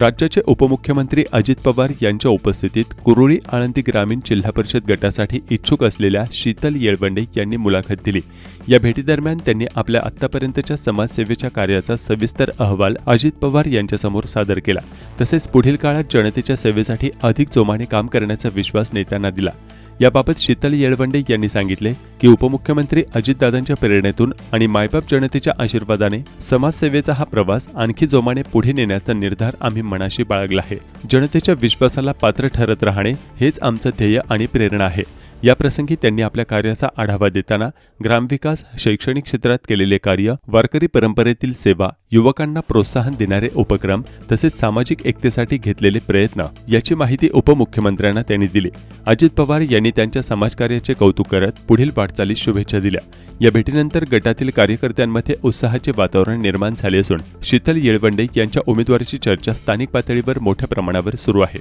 राज्याचे उपमुख्यमंत्री अजित पवार यांच्या उपस्थितीत कुरोळी आळंदी ग्रामीण जिल्हा परिषद गटासाठी इच्छुक असलेल्या शीतल येळवंडे यांनी मुलाखत दिली। या भेटीदरम्यान त्यांनी आपल्या आत्तापर्यंतच्या समाजसेवेच्या कार्याचा सविस्तर अहवाल अजित पवार यांच्यासमोर सादर केला। तसेच पुढील काळात जनतेच्या सेवेसाठी अधिक जोमाने काम करण्याचा विश्वास नेत्यांना दिला। याबाबत शीतल येळवंडे यांनी सांगितले की उपमुख्यमंत्री अजितदादांच्या प्रेरणेतून आणि मायबाप जनतेच्या आशीर्वादाने समाजसेवेचा हा प्रवास आणखी जोमाने पुढे नेण्याचा निर्धार आम्ही मनाशी बाळगला आहे। जनतेच्या विश्वासाला पात्र ठरत राहणे हेच आमचं ध्येय आणि प्रेरणा आहे। या प्रसंगी त्यांनी आपल्या कार्याचा आढावा देताना ग्रामविकास, शैक्षणिक क्षेत्रात केलेले कार्य, वारकरी परंपरेतील सेवा, युवकांना प्रोत्साहन देणारे उपक्रम तसेच सामाजिक एकतेसाठी घेतलेले प्रयत्न याची माहिती उपमुख्यमंत्र्यांना त्यांनी दिली। अजित पवार यांनी त्यांच्या समाजकार्याचे कौतुक करत पुढील वाटचालीस शुभेच्छा दिल्या। या भेटीनंतर गटातील कार्यकर्त्यांमध्ये उत्साहाचे वातावरण निर्माण झाले असून शीतल येळवंडे यांच्या उमेदवारीची चर्चा स्थानिक पातळीवर मोठ्या प्रमाणावर सुरू आहे।